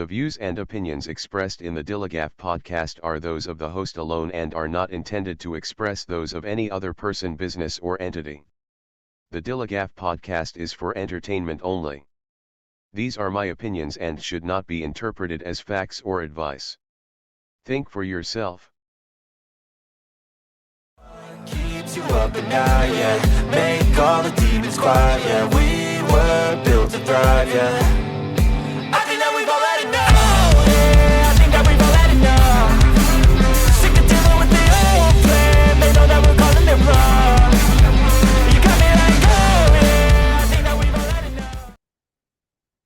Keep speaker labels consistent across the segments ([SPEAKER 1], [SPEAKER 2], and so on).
[SPEAKER 1] The views and opinions expressed in the DILLIGAF podcast are those of the host alone and are not intended to express those of any other person, business, or entity. The DILLIGAF podcast is for entertainment only. These are my opinions and should not be interpreted as facts or advice. Think for yourself.
[SPEAKER 2] Keeps you up at night, yeah. Make all the demons quiet, yeah. We were built to thrive, yeah. I think that we've all had enough, yeah. I think that we've all had enough. Sick of dealing with the old plan. They know that we're calling it wrong. You got me like, oh, yeah. I think that we've all had enough.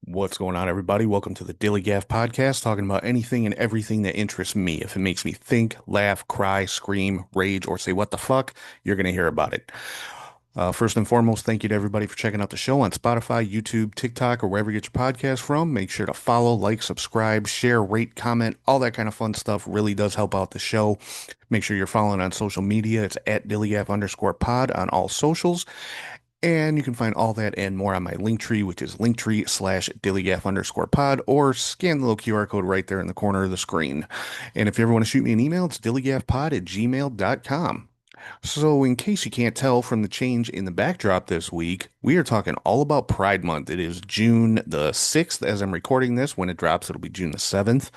[SPEAKER 3] What's going on, everybody? Welcome to the DILLIGAF podcast, talking about anything and everything that interests me. If it makes me think, laugh, cry, scream, rage, or say what the fuck, you're going to hear about it. First and foremost, thank you to everybody for checking out the show on Spotify, YouTube, TikTok, or wherever you get your podcast from. Make sure to follow, like, subscribe, share, rate, comment, all that kind of fun stuff really does help out the show. Make sure you're following on social media. It's at DILLIGAF_pod on all socials. And you can find all that and more on my Linktree, which is Linktree/DILLIGAF_pod, or scan the little QR code right there in the corner of the screen. And if you ever want to shoot me an email, it's dilligafpod@gmail.com. So in case you can't tell from the change in the backdrop this week, we are talking all about Pride Month. It is June the 6th as I'm recording this. When it drops, it'll be June the 7th.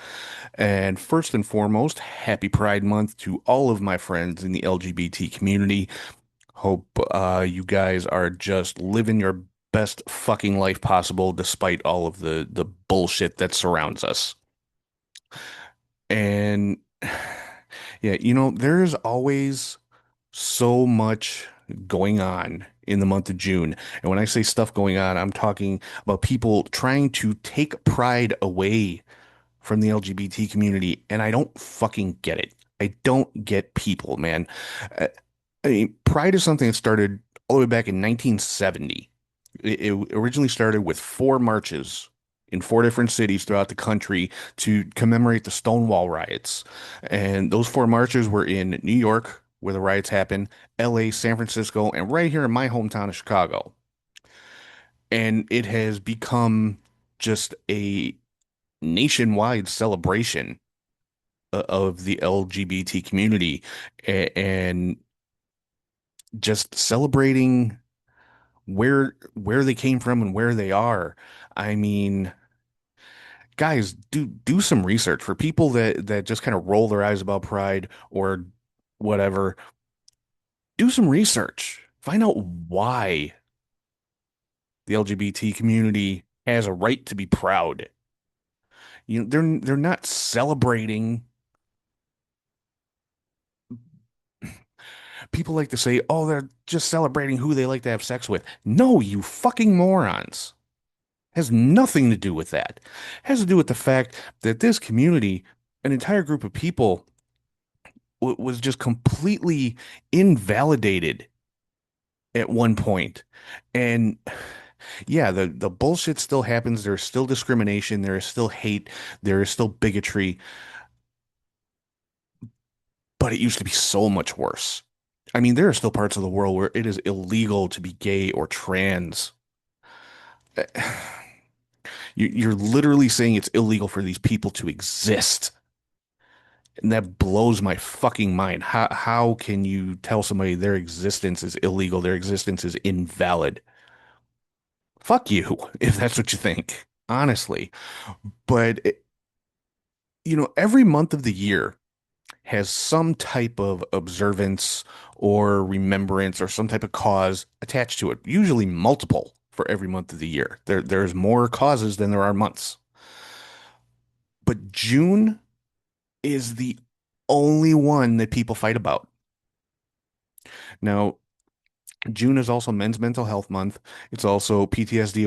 [SPEAKER 3] And first and foremost, happy Pride Month to all of my friends in the LGBT community. Hope you guys are just living your best fucking life possible despite all of the bullshit that surrounds us. And yeah, there's always so much going on in the month of June. And when I say stuff going on, I'm talking about people trying to take pride away from the LGBT community. And I don't fucking get it. I don't get people, man. I mean, Pride is something that started all the way back in 1970. It originally started with 4 marches in 4 different cities throughout the country to commemorate the Stonewall riots. And those 4 marches were in New York, where the riots happened, LA, San Francisco, and right here in my hometown of Chicago. And it has become just a nationwide celebration of the LGBT community and just celebrating where they came from and where they are. I mean, guys, do some research. For people that just kind of roll their eyes about Pride or whatever. Do some research. Find out why the LGBT community has a right to be proud. They're not celebrating. People like to say, oh, they're just celebrating who they like to have sex with. No, you fucking morons. Has nothing to do with that. It has to do with the fact that this community, an entire group of people, was just completely invalidated at one point. And yeah, the bullshit still happens. There's still discrimination. There is still hate. There is still bigotry. But it used to be so much worse. I mean, there are still parts of the world where it is illegal to be gay or trans. You're literally saying it's illegal for these people to exist. And that blows my fucking mind. How can you tell somebody their existence is illegal, their existence is invalid? Fuck you, if that's what you think, honestly. But, every month of the year has some type of observance or remembrance or some type of cause attached to it, usually multiple for every month of the year. There's more causes than there are months. But June is the only one that people fight about. Now, June is also Men's Mental Health Month. It's also PTSD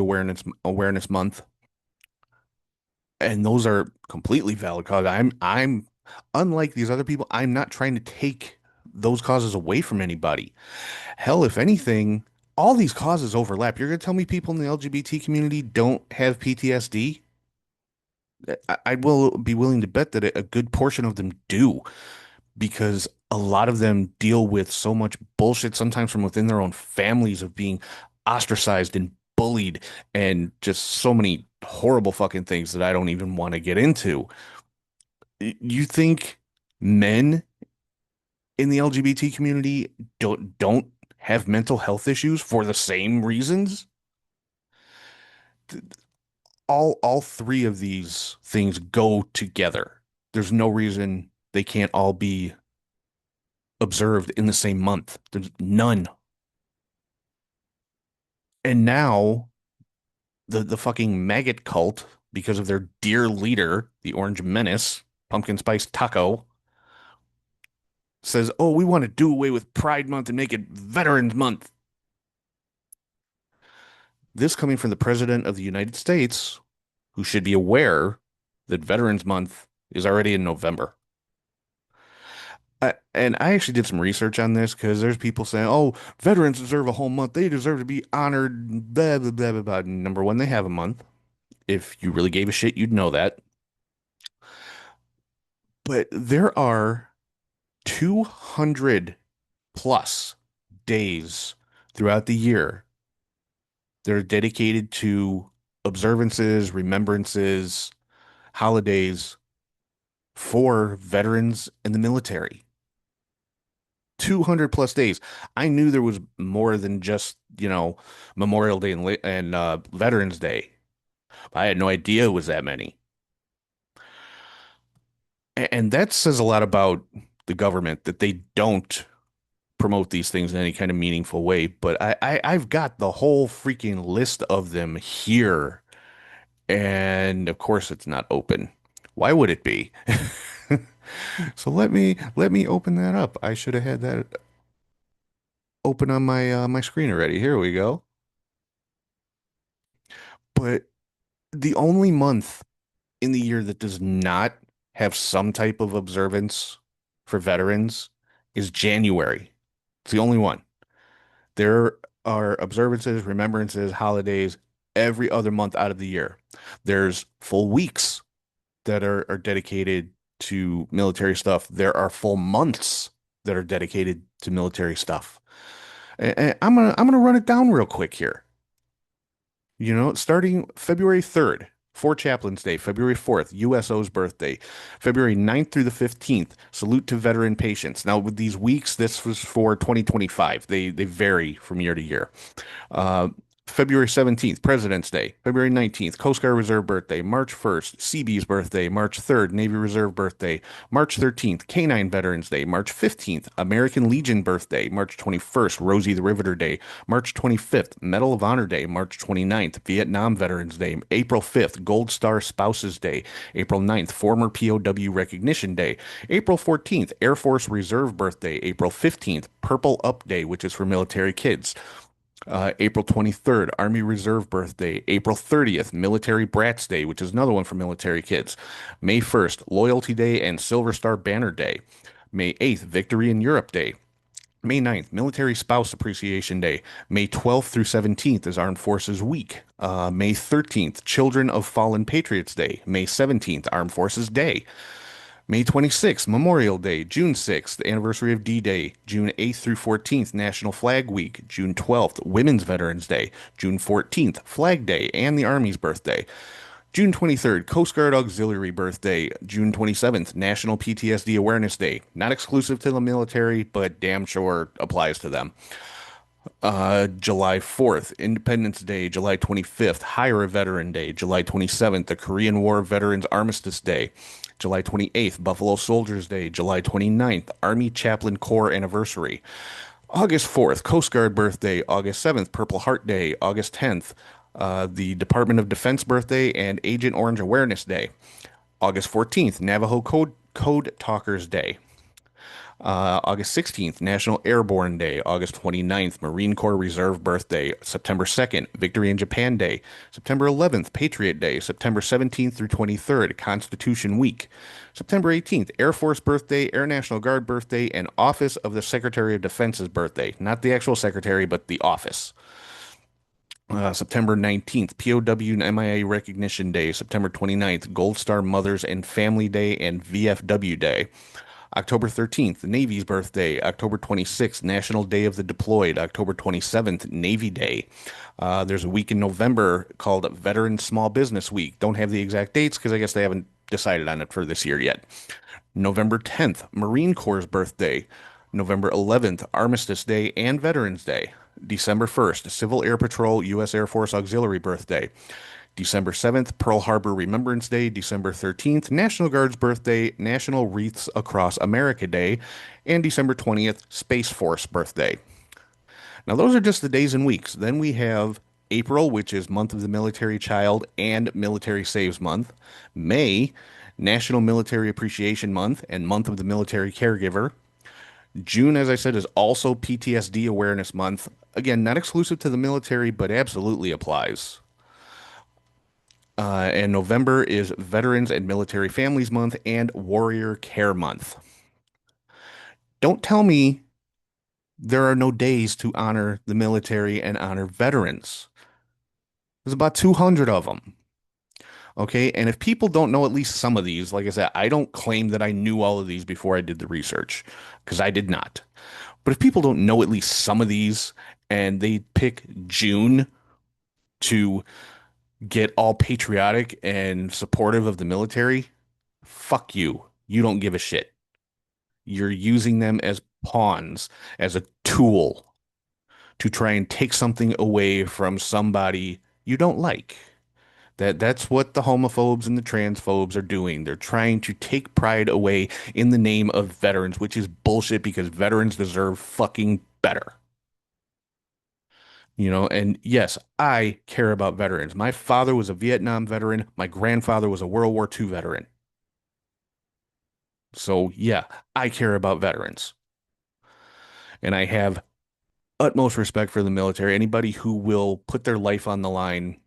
[SPEAKER 3] Awareness Month. And those are completely valid causes. I'm unlike these other people, I'm not trying to take those causes away from anybody. Hell, if anything, all these causes overlap. You're going to tell me people in the LGBT community don't have PTSD? I will be willing to bet that a good portion of them do, because a lot of them deal with so much bullshit, sometimes from within their own families, of being ostracized and bullied and just so many horrible fucking things that I don't even want to get into. You think men in the LGBT community don't have mental health issues for the same reasons? All three of these things go together. There's no reason they can't all be observed in the same month. There's none. And now the fucking maggot cult, because of their dear leader, the Orange Menace, Pumpkin Spice Taco, says, "Oh, we want to do away with Pride Month and make it Veterans Month." This coming from the President of the United States, who should be aware that Veterans Month is already in November. And I actually did some research on this because there's people saying, "Oh, veterans deserve a whole month. They deserve to be honored." Blah blah blah blah blah. Number one, they have a month. If you really gave a shit, you'd know that. But there are 200 plus days throughout the year that are dedicated to observances, remembrances, holidays for veterans in the military. 200 plus days. I knew there was more than just, Memorial Day and Veterans Day. I had no idea it was that many. And that says a lot about the government that they don't promote these things in any kind of meaningful way. But I've got the whole freaking list of them here. And of course it's not open. Why would it be? So let me open that up. I should have had that open on my screen already. Here we go. But the only month in the year that does not have some type of observance for veterans is January. It's the only one. There are observances, remembrances, holidays every other month out of the year. There's full weeks that are dedicated to military stuff. There are full months that are dedicated to military stuff. And I'm gonna run it down real quick here. Starting February 3rd, for Chaplain's Day, February 4th, USO's birthday, February 9th through the 15th, Salute to Veteran Patients. Now, with these weeks, this was for 2025. They vary from year to year. Uh, February 17th, President's Day. February 19th, Coast Guard Reserve birthday. March 1st, Seabees birthday. March 3rd, Navy Reserve birthday. March 13th, Canine Veterans Day. March 15th, American Legion birthday. March 21st, Rosie the Riveter Day. March 25th, Medal of Honor Day. March 29th, Vietnam Veterans Day. April 5th, Gold Star Spouses Day. April 9th, Former POW Recognition Day. April 14th, Air Force Reserve birthday. April 15th, Purple Up Day, which is for military kids. April 23rd, Army Reserve Birthday. April 30th, Military Brats Day, which is another one for military kids. May 1st, Loyalty Day and Silver Star Banner Day. May 8th, Victory in Europe Day. May 9th, Military Spouse Appreciation Day. May 12th through 17th is Armed Forces Week. May 13th, Children of Fallen Patriots Day. May 17th, Armed Forces Day. May 26th, Memorial Day. June 6th, the anniversary of D-Day. June 8th through 14th, National Flag Week. June 12th, Women's Veterans Day. June 14th, Flag Day and the Army's birthday. June 23rd, Coast Guard Auxiliary Birthday. June 27th, National PTSD Awareness Day. Not exclusive to the military, but damn sure applies to them. July 4th, Independence Day. July 25th, Hire a Veteran Day. July 27th, the Korean War Veterans Armistice Day. July 28th, Buffalo Soldiers Day. July 29th, Army Chaplain Corps Anniversary. August 4th, Coast Guard Birthday. August 7th, Purple Heart Day. August 10th, the Department of Defense Birthday and Agent Orange Awareness Day. August 14th, Navajo Code Talkers Day. August 16th, National Airborne Day. August 29th, Marine Corps Reserve Birthday. September 2nd, Victory in Japan Day. September 11th, Patriot Day. September 17th through 23rd, Constitution Week. September 18th, Air Force Birthday, Air National Guard Birthday, and Office of the Secretary of Defense's birthday. Not the actual secretary, but the office. September 19th, POW and MIA Recognition Day. September 29th, Gold Star Mothers and Family Day and VFW Day. October 13th, the Navy's birthday. October 26th, National Day of the Deployed. October 27th, Navy Day. There's a week in November called Veteran Small Business Week. Don't have the exact dates because I guess they haven't decided on it for this year yet. November 10th, Marine Corps' birthday. November 11th, Armistice Day and Veterans Day. December 1st, Civil Air Patrol U.S. Air Force Auxiliary Birthday. December 7th, Pearl Harbor Remembrance Day. December 13th, National Guard's Birthday, National Wreaths Across America Day, and December 20th, Space Force Birthday. Now, those are just the days and weeks. Then we have April, which is Month of the Military Child and Military Saves Month. May, National Military Appreciation Month and Month of the Military Caregiver. June, as I said, is also PTSD Awareness Month. Again, not exclusive to the military, but absolutely applies. And November is Veterans and Military Families Month and Warrior Care Month. Don't tell me there are no days to honor the military and honor veterans. There's about 200 of them. Okay. And if people don't know at least some of these, like I said, I don't claim that I knew all of these before I did the research because I did not. But if people don't know at least some of these and they pick June to get all patriotic and supportive of the military, fuck you. You don't give a shit. You're using them as pawns, as a tool to try and take something away from somebody you don't like. That's what the homophobes and the transphobes are doing. They're trying to take pride away in the name of veterans, which is bullshit because veterans deserve fucking better. And yes, I care about veterans. My father was a Vietnam veteran. My grandfather was a World War II veteran. So yeah, I care about veterans. And I have utmost respect for the military. Anybody who will put their life on the line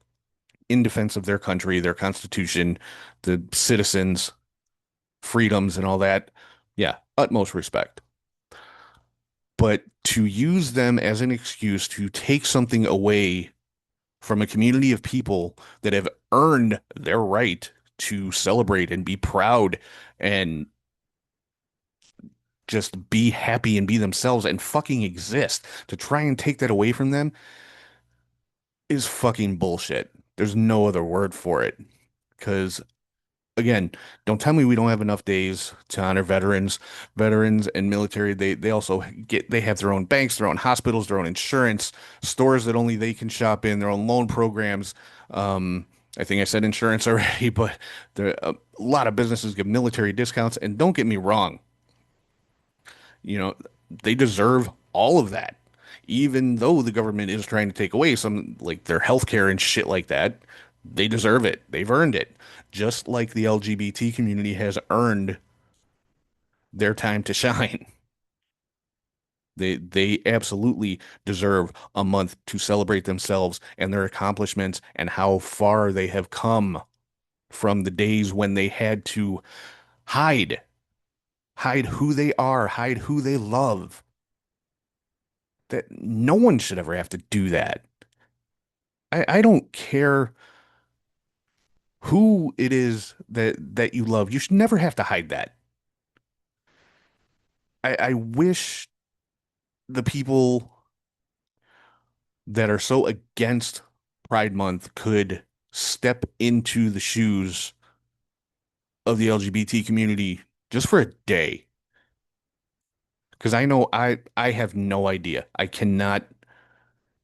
[SPEAKER 3] in defense of their country, their constitution, the citizens, freedoms, and all that. Yeah, utmost respect. But to use them as an excuse to take something away from a community of people that have earned their right to celebrate and be proud and just be happy and be themselves and fucking exist, to try and take that away from them is fucking bullshit. There's no other word for it. Because again, don't tell me we don't have enough days to honor veterans. Veterans and military, they also they have their own banks, their own hospitals, their own insurance, stores that only they can shop in, their own loan programs. I think I said insurance already, but a lot of businesses give military discounts. And don't get me wrong, you know, they deserve all of that. Even though the government is trying to take away some, like their health care and shit like that, they deserve it. They've earned it. Just like the LGBT community has earned their time to shine. They absolutely deserve a month to celebrate themselves and their accomplishments and how far they have come from the days when they had to hide, hide who they are, hide who they love. That no one should ever have to do that. I don't care who it is that you love. You should never have to hide that. I wish the people that are so against Pride Month could step into the shoes of the LGBT community just for a day. Because I know I have no idea. I cannot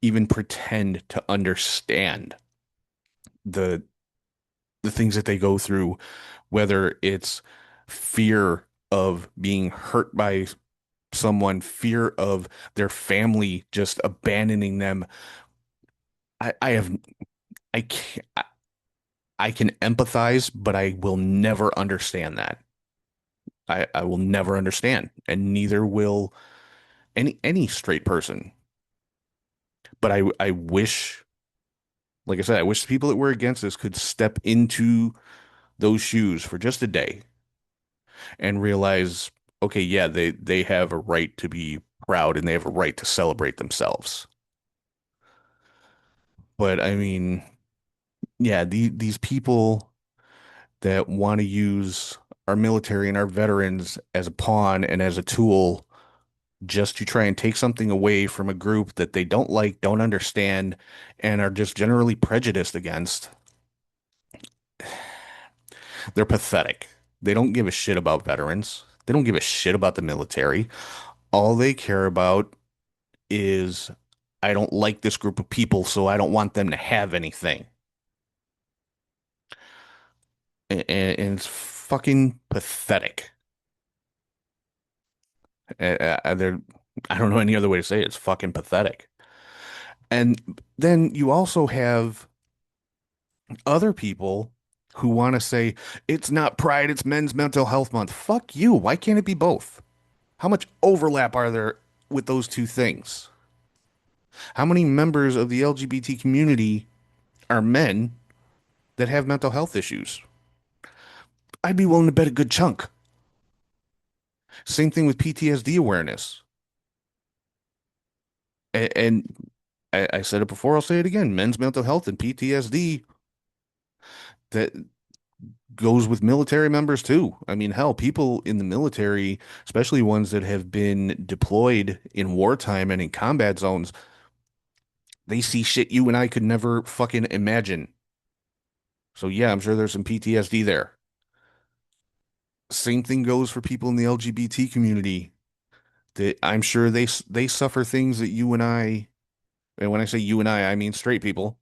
[SPEAKER 3] even pretend to understand the the things that they go through, whether it's fear of being hurt by someone, fear of their family just abandoning them. I have I can't I can empathize, but I will never understand that. I will never understand, and neither will any straight person. But I wish, like I said, I wish the people that were against this could step into those shoes for just a day and realize, okay, yeah, they have a right to be proud and they have a right to celebrate themselves. But I mean, yeah, these people that want to use our military and our veterans as a pawn and as a tool just to try and take something away from a group that they don't like, don't understand, and are just generally prejudiced against. They're pathetic. They don't give a shit about veterans. They don't give a shit about the military. All they care about is, I don't like this group of people, so I don't want them to have anything. And it's fucking pathetic. They're, I don't know any other way to say it. It's fucking pathetic. And then you also have other people who want to say it's not Pride, it's Men's Mental Health Month. Fuck you. Why can't it be both? How much overlap are there with those two things? How many members of the LGBT community are men that have mental health issues? I'd be willing to bet a good chunk. Same thing with PTSD awareness. And I said it before, I'll say it again. Men's mental health and PTSD, that goes with military members too. I mean, hell, people in the military, especially ones that have been deployed in wartime and in combat zones, they see shit you and I could never fucking imagine. So yeah, I'm sure there's some PTSD there. Same thing goes for people in the LGBT community. That I'm sure they suffer things that you and I, and when I say you and I mean straight people,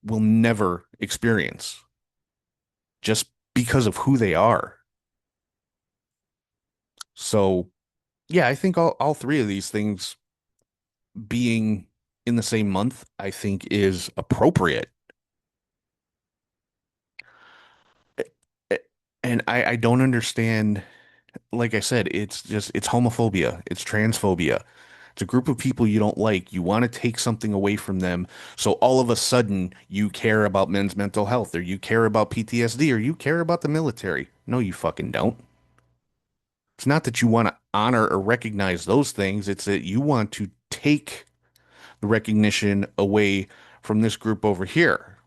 [SPEAKER 3] will never experience just because of who they are. So yeah, I think all three of these things being in the same month, I think is appropriate. And I don't understand, like I said, it's homophobia, it's transphobia. It's a group of people you don't like. You want to take something away from them. So all of a sudden you care about men's mental health, or you care about PTSD, or you care about the military. No, you fucking don't. It's not that you want to honor or recognize those things. It's that you want to take the recognition away from this group over here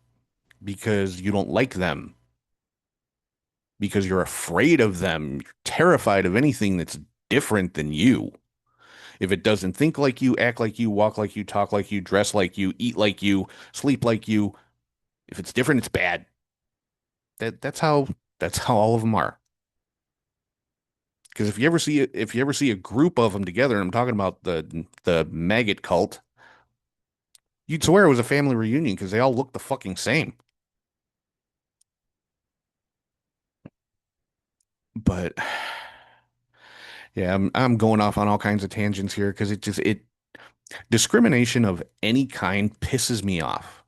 [SPEAKER 3] because you don't like them, because you're afraid of them, you're terrified of anything that's different than you. If it doesn't think like you, act like you, walk like you, talk like you, dress like you, eat like you, sleep like you, if it's different, it's bad. That's how all of them are. Because if you ever see a group of them together, and I'm talking about the maggot cult, you'd swear it was a family reunion because they all look the fucking same. But yeah, I'm going off on all kinds of tangents here because it discrimination of any kind pisses me off.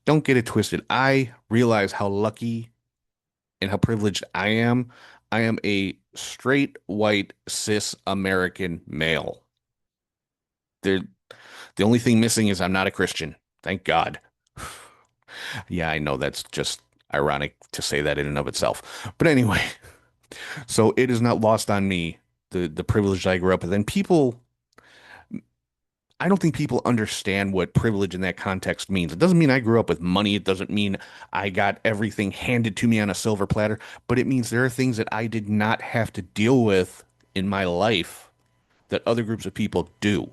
[SPEAKER 3] Don't get it twisted. I realize how lucky and how privileged I am. I am a straight white cis American male. There, the only thing missing is I'm not a Christian. Thank God. Yeah, I know that's just ironic to say that in and of itself. But anyway, so it is not lost on me the privilege I grew up with. And people, I don't think people understand what privilege in that context means. It doesn't mean I grew up with money. It doesn't mean I got everything handed to me on a silver platter, but it means there are things that I did not have to deal with in my life that other groups of people do.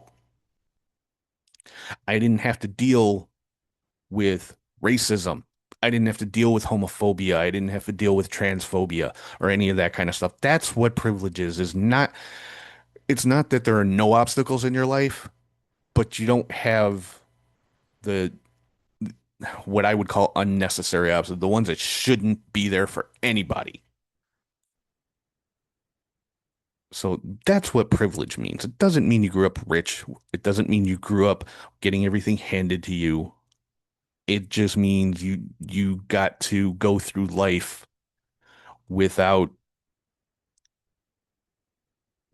[SPEAKER 3] I didn't have to deal with racism. I didn't have to deal with homophobia. I didn't have to deal with transphobia or any of that kind of stuff. That's what privilege is not, it's not that there are no obstacles in your life, but you don't have the what I would call unnecessary obstacles, the ones that shouldn't be there for anybody. So that's what privilege means. It doesn't mean you grew up rich. It doesn't mean you grew up getting everything handed to you. It just means you got to go through life without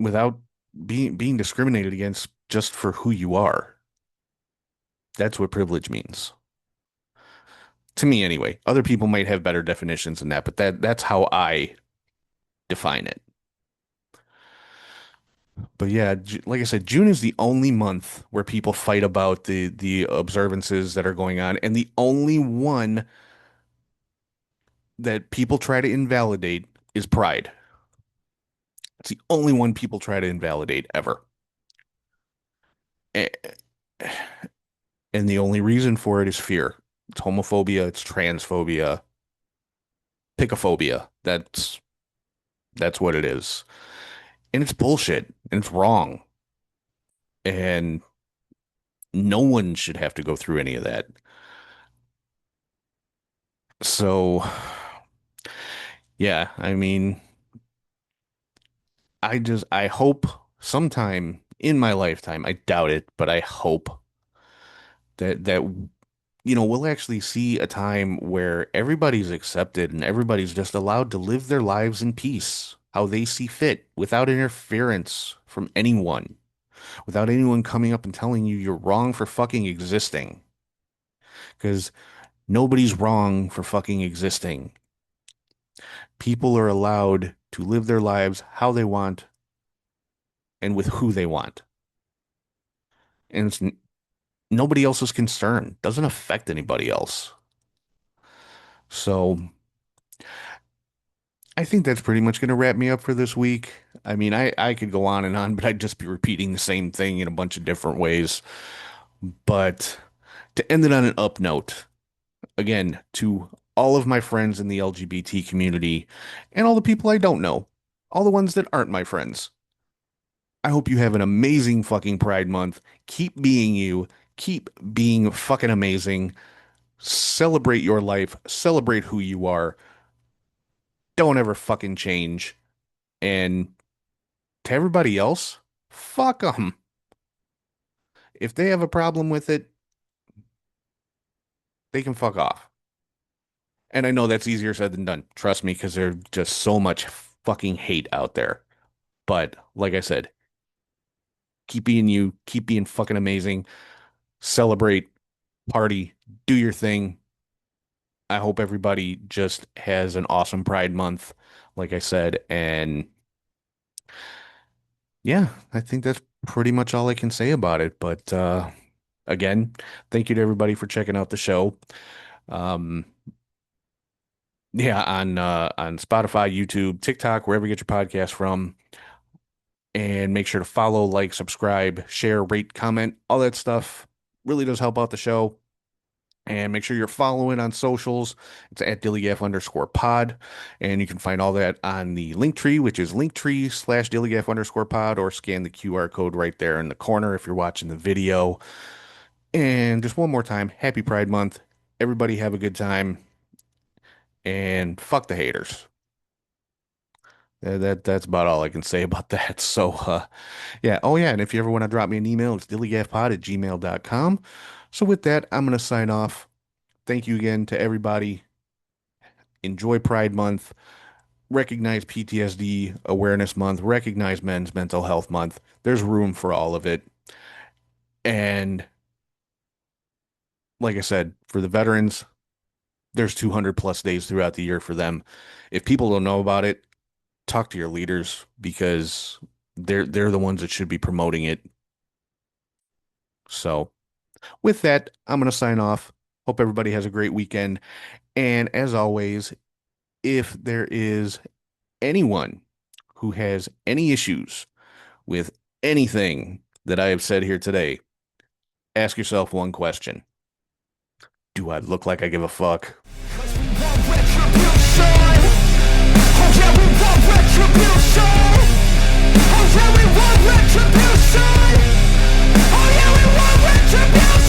[SPEAKER 3] without being discriminated against just for who you are. That's what privilege means. To me anyway. Other people might have better definitions than that, but that's how I define it. But yeah, like I said, June is the only month where people fight about the observances that are going on, and the only one that people try to invalidate is pride. It's the only one people try to invalidate ever. A- And the only reason for it is fear. It's homophobia, it's transphobia, picophobia. That's what it is. And it's bullshit and it's wrong. And no one should have to go through any of that. So, yeah, I mean, I hope sometime in my lifetime, I doubt it, but I hope that we'll actually see a time where everybody's accepted and everybody's just allowed to live their lives in peace, how they see fit, without interference from anyone, without anyone coming up and telling you you're wrong for fucking existing. Because nobody's wrong for fucking existing. People are allowed to live their lives how they want and with who they want. And it's nobody else's concern. Doesn't affect anybody else. So I think that's pretty much going to wrap me up for this week. I mean, I could go on and on, but I'd just be repeating the same thing in a bunch of different ways. But to end it on an up note, again, to all of my friends in the LGBT community and all the people I don't know, all the ones that aren't my friends, I hope you have an amazing fucking Pride Month. Keep being you. Keep being fucking amazing. Celebrate your life. Celebrate who you are. Don't ever fucking change. And to everybody else, fuck them. If they have a problem with it, they can fuck off. And I know that's easier said than done. Trust me, because there's just so much fucking hate out there. But like I said, keep being you, keep being fucking amazing, celebrate, party, do your thing. I hope everybody just has an awesome Pride Month, like I said. And yeah, I think that's pretty much all I can say about it. But again, thank you to everybody for checking out the show. Um, yeah, on Spotify, YouTube, TikTok, wherever you get your podcast from. And make sure to follow, like, subscribe, share, rate, comment, all that stuff. Really does help out the show. And make sure you're following on socials. It's at DILLIGAF_pod. And you can find all that on the link tree, which is linktree/DILLIGAF_pod, or scan the QR code right there in the corner if you're watching the video. And just one more time, happy Pride Month. Everybody have a good time. And fuck the haters. That's about all I can say about that. So yeah. Oh yeah, and if you ever want to drop me an email, it's dillygafpod@gmail.com. So with that, I'm gonna sign off. Thank you again to everybody. Enjoy Pride Month. Recognize PTSD Awareness Month. Recognize Men's Mental Health Month. There's room for all of it. And like I said, for the veterans, there's 200 plus days throughout the year for them. If people don't know about it, talk to your leaders, because they're the ones that should be promoting it. So with that, I'm going to sign off. Hope everybody has a great weekend. And as always, if there is anyone who has any issues with anything that I have said here today, ask yourself one question. Do I look like I give a fuck? Oh yeah, we want retribution. Oh yeah, we want retribution.